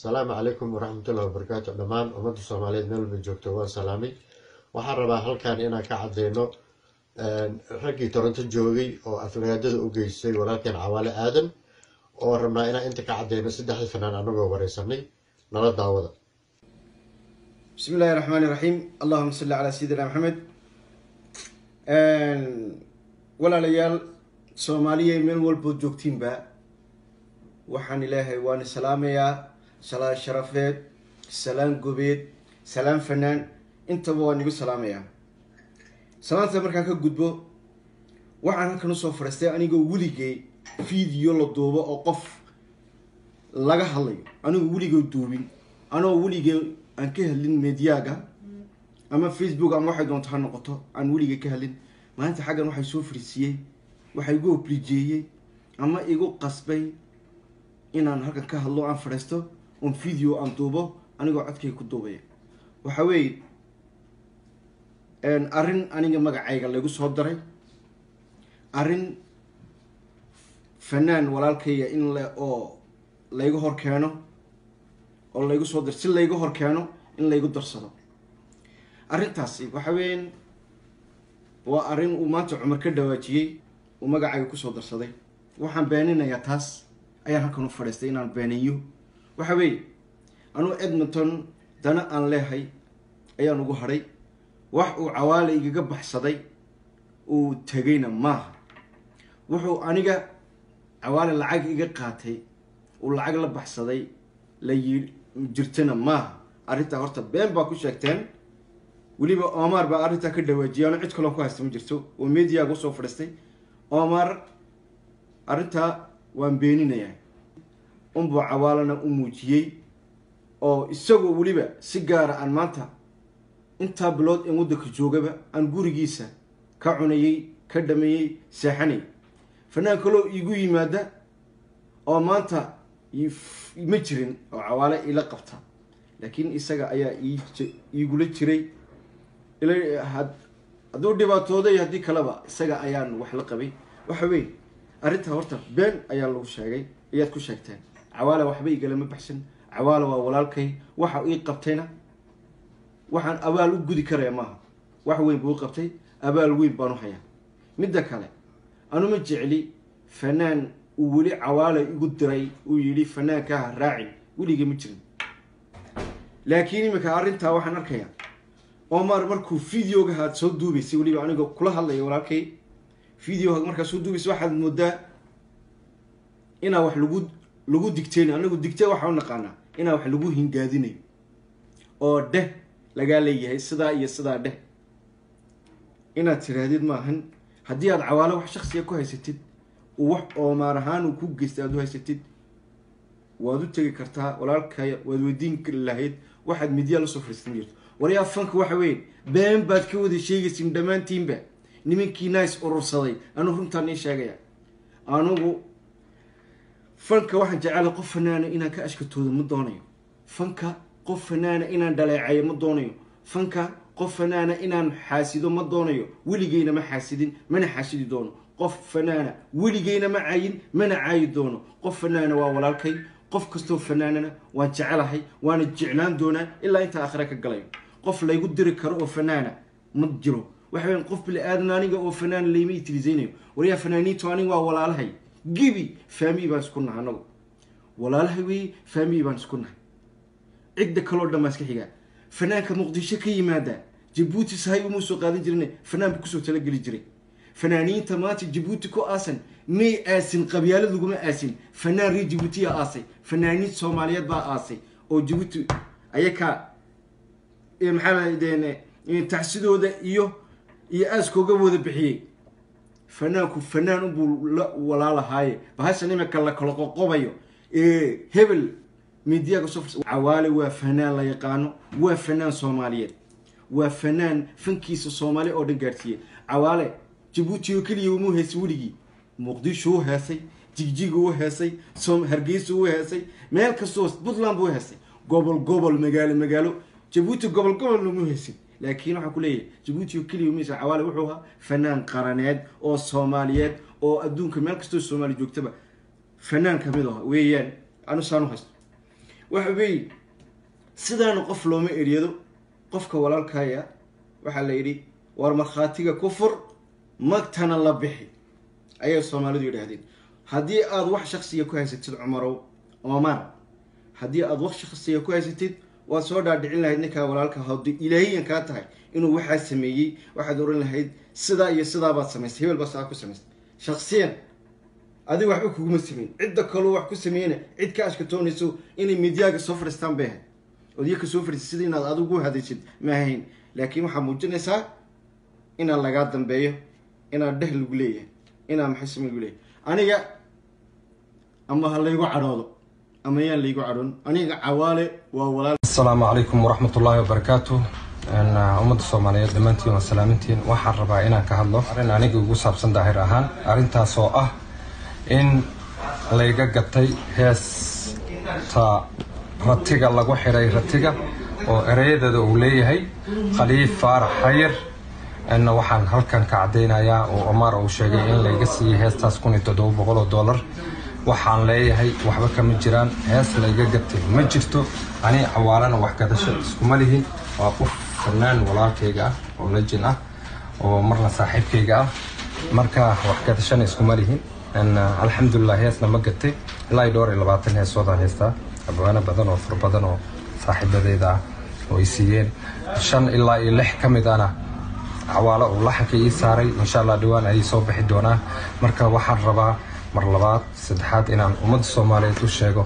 السلام عليكم ورحمة الله وبركاته دمان أمد الصوماليين ميل بجوكتو وسلامي waxaan rabaa halkan inaan ka cadeyno raggii Toronto joogay oo aflagaadada u geystay walaalkeen Cawaale Aadan oo rabnaa inaan inta ka cadeyno saddexda fanaan anagoo wareysanay nala daawada بسم الله الرحمن الرحيم اللهم صل على سيدنا محمد ولا ليال سومالية من والبو جوكتين با وحان إلهي وان سلامية سلام شرفات سلام قبيد سلام فنان انت بوان نقول سلامية سلام تمركان كقدبو وحان هكذا نصف فرستي أنا يقول وليجي فيديو للدوبة أو قف لغا حالي أنا وليجي دوبين أنا وليجي أن كهلين ميدياجا أما فيسبوك أما واحد دون تحنا قطع عن وليجي كهلين ما أنت حاجة واحد يشوف رسيه واحد يقول بليجيه أما يقول قصبي إن أنا هكذا كهلو عن فرستو un video aan duubo anigoo codkay ku duubay waxa weey arrin aniga magacayga lagu soo daray arrin fanaan walaalkayga in la oo laygu hor keeno oo laygu soo dar si laygu hor keeno in laygu darsado arrintaasi waxa weyn waa arrin uu maanta Cumar ka dhawaajiyay uu magacayga ku soo darsaday waxaan beeninayaa taas ayaan halkan u fadhiistay inaan beeniyo waxa weey anu Edmonton dana aan leeyahay ayaan ugu haray wax uu Cawaale igaga baxsaday uu tagayna maaha wuxuu aniga Cawaale lacag iga qaatay uu lacag la baxsaday la jirtana maaha arrinta horta been baa ku sheegteen waliba Omar baa arrinta ka dhawaajiyay cid kale ku haysto ma jirto oo media ugu soo fadhistay Omar arrinta waan beeninayaa umbu Cawaalana u muujiyay oo isagoo waliba si gaar ah maanta inta bilood in waddanka joogaba aan gurigiisa ka cunayay ka dhameeyay seexanay fanaan kale igu yimaada oo maanta ma jirin oo Cawaale ila qabta laakiin isaga ayaa igula jiray ilaa haduu dhibaatooday hadii kaleba isaga ayaan wax la qabay waxa weey arrinta horta been ayaa lagu sheegay ayaad ku sheegteen Cawaale waxba igalama baxsan Cawaale waa walaalkay waxa uu qabtayna waxaan abaal u gudi karay maaha wax weyn buu qabtay abaal weyn baan u hayaa midda kale anu ma jecli fanaan uu wali Cawaale igu diray uu yiri fanaanka raaci waliga ma jirin laakiin imika arrinta waxaan arkayaa Omar markuu videoga had soo duubaysay waliba aniga kula hadlayo walaalkay videoga markaa soo duubaysay waxaad moodaa ina wax lagu digteen anagu digtay waxa uu naqaanaa ina wax lagu hingaadinayo oo dheh laga leeyahay sida iyo sida dheh ina tiraadid maahan hadii aad Cawaale wax shakhsiga ku haysatid oo wax Omar ahaan uu ku geystay aad u haysatid waad u tagi kartaa walaalkay waad weydiin lahayd waxaad media la soo fariistin jirto wariya fanka waxa weyn been baad ka wada sheegaysin dhamaantiinba nimankii nice urursaday anu runtaan in sheegaya anugu fanka waxaan jecel qof fanaana inaan ka ashkatoodo ma doonayo fanka qof fanaana inaan dhaleecayo ma doonayo fanka qof fanaana inaan xaasido ma doonayo wiligeena ma xaasidin mana xaasidi doono qof fanaana wiligeena ma caayin mana caayi doono qof fanaana waa walaalkay qof kasto fanaanana waan jecelahay waana jeclaan doonaa ilaa inta aakhira ka galayo qof laygu diri karo oo fanaana ma jiro waxa weyn qof bil aadanaaniga oo fanaan leeyma itilizeynayo wariya fanaaniintu aniga waa walaalahay gibi family baan isku nahay anagu walaalahay way family baan isku nahay cid kale oo dhamaas ka xiga fanaanka Muqdisho ka yimaada Djibouti sahay uma soo qaadan jirnay fanaan ku soo tala gali jiray fanaaniinta maanta Djibouti ku aasan may aasin qabyaalad laguma aasin fanaan ri Djibouti aasay fanaaniin Soomaaliyeed baa aasay oo Djibouti ayaka maxamedeene taxsidooda iyo aaskooga wada bixiyay fanaanku fanaan buu walaalahay bahashan imika la kala qoqobayo hebel media ka soo Cawaale waa fanaan la yaqaano waa fanaan Soomaaliyeed waa fanaan fankiisa Soomaali oo dhan gaarsiiyay Cawaale Djibouti oo kaliya uu heesay wuligi Muqdisho uu heesay Jigjiga uu heesay Hargeysa uu heesay meel kasto Puntland uu heesay gobol magaalo Djibouti gobol uu heesay laakiin waxa ku leeyahay Djibouti oo kaliya uu Cawaale wuxuu ahaa fanaan qaraneed oo Soomaaliyeed oo adduunka meel kasto Soomaali joogtaba fanaan kamid ah weeyaan anu saanu haysto وحبي سيدان قف لوما إريدو قفك ولا الكايا وحليري ورمخاتيك كفر مقتنا الله بحي أي الصومالي يريدين هدي أضوح شخصية كويسة تد عمر هدي أضوح شخصية كويسة تد وصودا دعين لها إنك ولا الك هودي إلهي كاتها إنه واحد سميي واحد يقول له سدا يسدا بات سميست هبل بس أكو سميست شخصيا هذه واحد أكو مسمين عدة كلو واحد كسمينه عد كاش كتونسو إني ميديا سفر استان بها وديك سفر السدين هذا أدو هذا الشيء ما هين لكن محمود جنسا إن الله قادم بيه إن الدهل قليه إن محسم قليه أنا جا أما هلا يقع عرضه أما يان اللي يقع عرض أنا عوالي وولا. السلام عليكم ورحمة الله وبركاته. أنا أمد الصومالية دمانتين وسلامتين waxaan rabaa inaan ka hadlo arrin aniga ugu saabsan daahir ahaan arrintaas oo ah in layga gatay heesta ratiga lagu xiray ratiga oo ereyada uu leeyahay Khaliif Faarax Xayir أنا waxaan halkan ka cadeynayaa oo Omar uu sheegay in layga siiyay heestaas $1700 waxaan leeyahay waxba kama jiraan hees layga gatay ma jirto ani awaalana wax ka dashay isku malihin waa qof فنان walaalkayga oo legend ah oo marna saaxiibkayga ah marka wax ka tashan isku marihin alxamdulillah heesna ma gatay ilaa door 20 heesooda heesta abwaana badan oo far badan oo saaxiibadeyda oo isiyeen 5 ilaa 6 kamidana awaala oo laxanka ii saaray insha Allah dhawaan ay soo bixi doonaan marka waxaan rabaa mar labaad saddexaad inaan ummadda Soomaaliyeed u sheego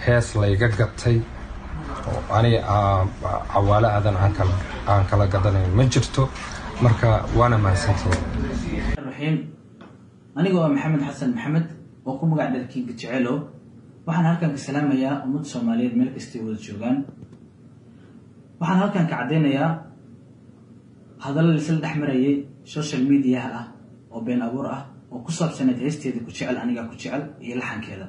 hees layga gatay أنا عوالة أذن عن كلا قدرني مجرته مركا وأنا ما سنتين. الرحيم أنا جوا محمد حسن محمد وقوم قاعد الكينج تعلو وحنا هالكن بالسلامة يا أمد الصومالية ملك استوى الشوغان وحنا هالكن قاعدين يا هذا اللي سلد أحمرية سوشيال ميديا وبين أبورة وقصة سنة هستي ذي كتشعل أنا جا كتشعل يلحن كذا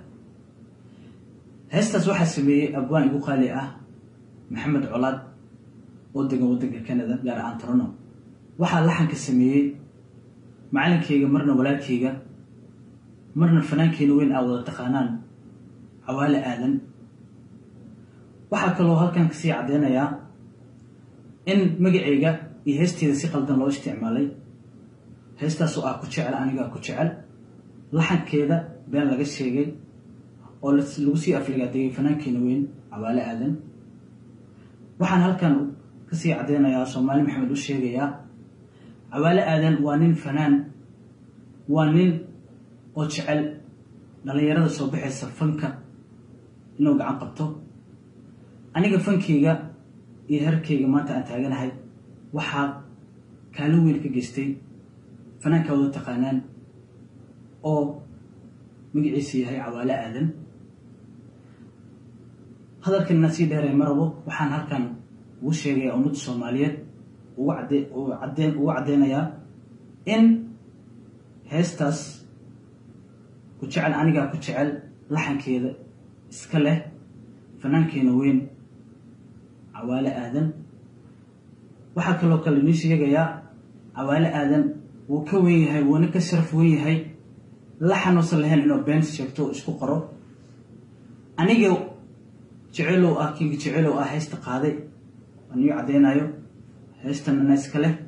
هستا واحد سمي أبوان يقول قالي محمد عولاد ودق كندا قال عن ترنو واحد لحن كسمي معلن كيجا مرنا ولاد كيجا مرنا الفنان كينوين أو تقانان عوالي آدم واحد كلو هالكان كسي عدينا يا إن مقعيجا يهستي ذي سيقل دن لو استعمالي هستا سؤال كتشعل أنا كتشعل لحن كيدا بين لقى الشيء oo lagu sii afligaatay fanaankeena weyn Awaale Aadan waxaan halkan ka sii cadeynayaa Soomaali Maxamed u sheegaya Awaale Aadan waa nin fanaan waa nin oo jecel dhalinyarada soo bixaysa fanka inuu gacan qabto aniga fankeyga iyo harkeyga maanta aan taaganahay waxa kaalin weyn ka geystay fanaanka wada taqaanaan oo magaciisa yahay Awaale Aadan هذا كنا سيدنا مربو وحن هالكن وشيء أمد الصومالية وعدينا يا إن هستاس كتشعل أنا كتشعل لحن كذا سكله فنان كينوين Awaale Aadan وحكى لو كل نيش يا Awaale Aadan وكوي هاي ونكسر فوي هاي لحن وصل لهن إنه بنس شفتو إسكو قرو أنا جو جعلوا أكيد جعلوا هست قاضي أني عدينا يو هست من الناس كله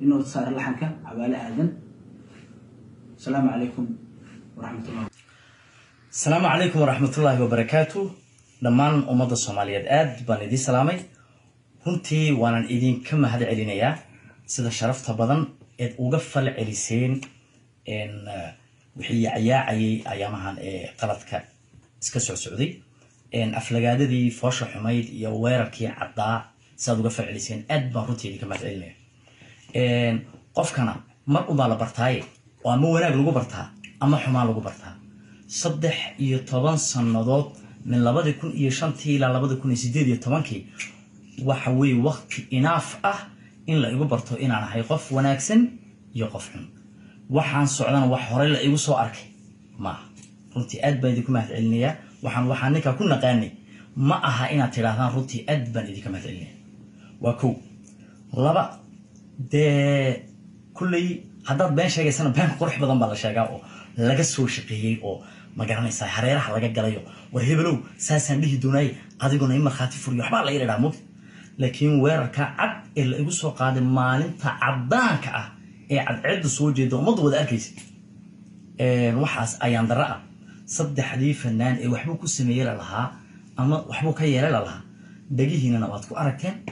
إنه صار لحنك Awaale Aadan السلام عليكم ورحمة الله. السلام عليكم ورحمة الله وبركاته. دمان أمد الصومالية آد بندي سلامي هنتي وانا إيدين كم هذا علينا سيدا شرفت بدن وقفل عليسين إن وحي عياعي أيامها قلتك اسكسر سعودي إن أفلقاد دي فوش حميد يويركي عضاء سيدا وقفل عليسين آد بهنتي دي كم هذا علينا إن قف كنا مرء بالبرتاي وأما وناك لغو برتها أما حما لغو برتها صدح يطبان صنادات من لابد يكون يشانتي إلى لابد يكون يسديد يطبانكي وحوي وقت إناف إن لا يغو برتو إن أنا هيقف وناكسن يقفهم وحان سعودان وحوري لا يغو سو أركي ما رنتي أدبا يديكو مهد علنيا وحان نكا كنا قاني ما أها إنا تلاثان رنتي أدبا يديكو مهد علنيا وكو لابا دي كلي haddaad been sheegaysana been qurux badan baa la sheegaa oo laga soo shaqeeyay oo ما قرنا يصير حريرة حلقة قليو وهبلو ساسن به دوناي أديكون إما خاتي فريو حبا لا يرى موت لكن ويركا عد اللي يقصوا قادم مالين تعبانك عد سوجي دو مضو ذا أكيس وحاس أيام درا صد حديث فنان وحبو كسمير لها أما وحبو كير لها دقي هنا نواتكو أركتين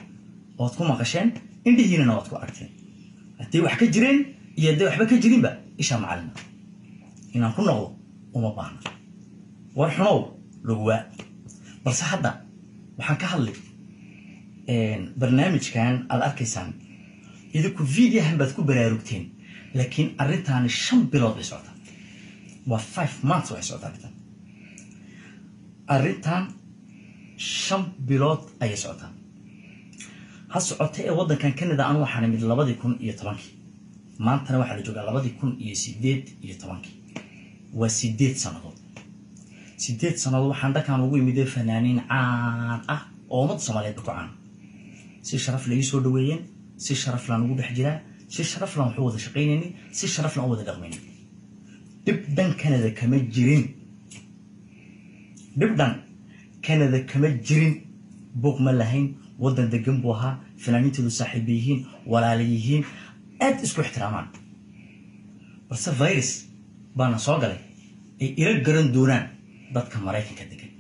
واتكو مقشين إندي هنا نواتكو أركتين أنتي وحكي جرين يدي وحبا كجرين بقى إيش معلنا هنا نكون نغو وما باهنا ورحنو لغواء بس حدا وحان كهالي برنامج كان الأركيسان إذا كو فيديو هم بدكو براروكتين لكن أرنتان الشم بلاد بسعودة و 5 months وحسعودة أرنتان شم بلاد أي سعودة هالسعودة وضع كان كندا أنو حانا من لبادي يكون يتبانكي ما أنتنا واحد جوغا لبادي يكون يسيديد يتبانكي وسيديد سنة سيديد سنة وحان دا كانوا يميدي فنانين عان ومد صوماليات بكو عان سي شرف لي سو دويين سي شرف لان ugu dhaxjira si sharaf laan wada shaqeynayni si sharaf laan wada dhaqmayni dibdan Canada kama jirin buuq ma lahayn wadan degan buu ahaa fanaaniintu saaxiibiyihiin walaaliyihiin aad isku ixtiraamaan balse virus bana soo galay ay ila garan doonaan dadka Mareykanka degan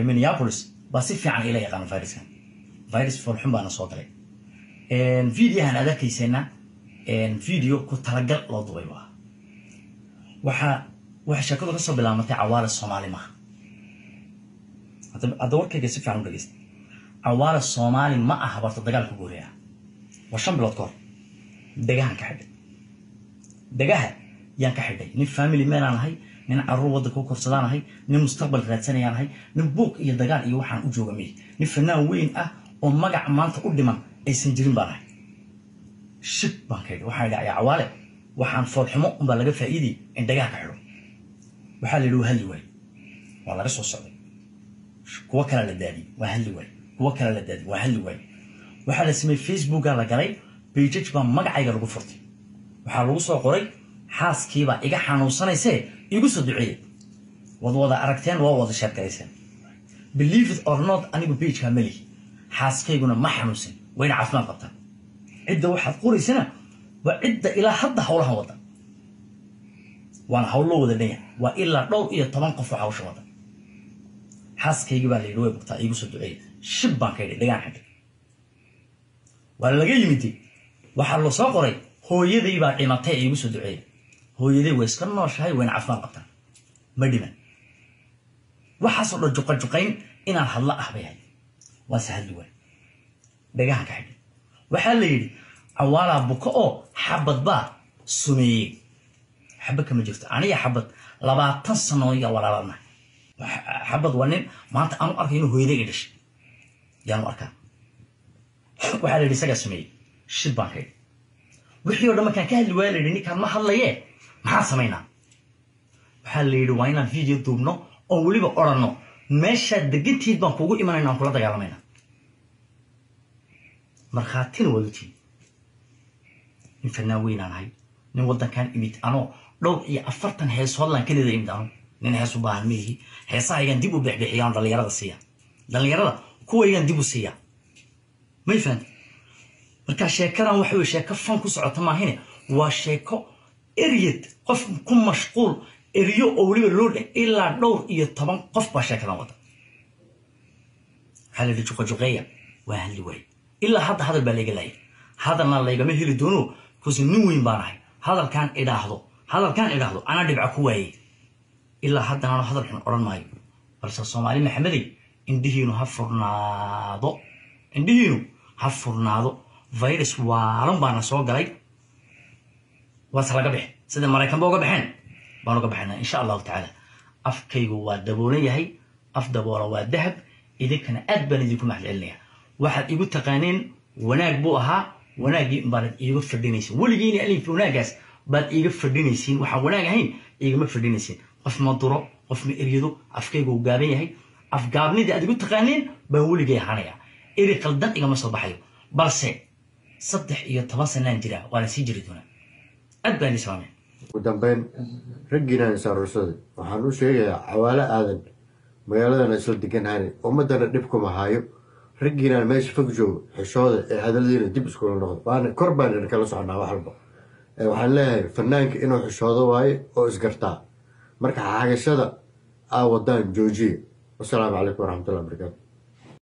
Minneapolis baa si fiican ila yaqaan viruskan virus فرحون بأنا صادري. فيديو هذا كيسنا فيديو كنت تلقى لا ضويبه. وحشكل قصة بلا متى عوار الصومالي ما. أدور كيس في عنو رجست. عوار الصومالي ما أحبرت الدجال كبوريا. وشام بلاد كور. دجاهن كحد. دجاه كحد. نفهمي ما أنا هاي. من عروض كوكر صدانا هاي. نمستقبل ثلاث يعني هاي. نبوك يدجال يوحنا وجوجمي. نفهمنا وين ومجا مانت قدما أي سنجرين بره شب بانكيد وحنا يا عوالة وحن فرحمو بلغ فايدي إن دجاج حلو وحللوا هالوي والله رسول الصعيد وكلا للدادي وهالوي وكلا للدادي وهالوي وحل اسمي فيسبوك على قري بيجيش بان مجا يقرب فرتي وحلو صو قري حاس كيبا إجا حنوصنا يسي يقص الدعية وضوضا أركتين ووضع شركة يسي believe it or not أنا ببيج كاملي حاس كيقولنا ما حنوسين وين عفمان قطع عدة واحد قوري سنة وعدة إلى حد حولها وضع وأنا حوله وذنيا وإلا لو إيه طبعا قفوا حوش وضع حاس كيقبل لي لوي بقطع يقص الدعية شبان كيدي لقان حد ولا لقي يمتي وحلو صاقري هو يدي بقى قيمتي يقص الدعية هو يدي ويسكن شاي وين عفمان قطع مدينة وحصل الجقين إن الله أحبيه وسهل دوي دجاهك حاجة وحلي عوالة بكاء حبت با سمي حبك كم جفت أنا يا حبت لبعض تصنعي ولا لنا حبت ونين ما أنت أنا أركينه هو يدي قدش يعني أركان وحلي لسه سمي شبان هاي وحيو لما كان كهل الوالد إني كان ما حليه ما سمينا وحلي روينا فيديو دوبنا أولي بقرنا ماشى دقيتي بانكوجو إيماننا نقول هذا يعلمنا مرخاتين ولتي نفناوين أنا هاي نوضع كان إميت أنا لو يأفرتن هيس والله كده ذي إمدان نين هيسو باهميه هيسا ينديبو بحيان دليرة السيا دليرة كوا ينديبو السيا ما يفهم مركا شاكرا وحوي شاكا فانكو سعوتا ما هنا وشاكا إريد قف كم مشغول إريو أولي اللون إلا دور طبعا قف بشكل واضح. هل اللي تشوفه جغية وهل وي إلا هذا البليغ لي هذا ما اللي جميه اللي دونه كوز نوين بانه هذا كان إداهضه أنا دبع كوي إلا هذا الحين أوران ماي بس الصومالي محمدي إنديهنو هفرناضو فيروس وارم بانا سوق علي وصل قبح سيد المراكب بوق بحين بانوك بحنا إن شاء الله تعالى أفكيجو والدبولية هي أفدبورة والذهب إذا كان أدبن إذا مع العليا واحد يقول تقانين وناق بوها وناق بعد يقول فردينيسين ولقيني ألين في وناقس بعد يقول فردينيسين وحوناق هين يقول فردينيسين قف مضرة قف مئريدو أفكيجو قابية هي أفقابني ده يقول تقانين بقول جاي حنايا إذا قلدن إذا ما صباحيو برسي صدح يتواصل نانجرا ولا سيجري دونا أدبن إسلامي ودنبين رجينا نسرسد وحنو شيء عوالة آذن magaalada isla deganaan ummadana dhibkuma hayo ragina meesha fog joog xishooda ee hadaladiina dib isku noqdo baan kor baan kala soconaa wax walba waxaan leeyahay fanaanka inuu xishoodo waaye oo isgartaa marka xaagashada aa wadaan joojiye wassalaamu calaykum waraxmatullahi wabarakaatu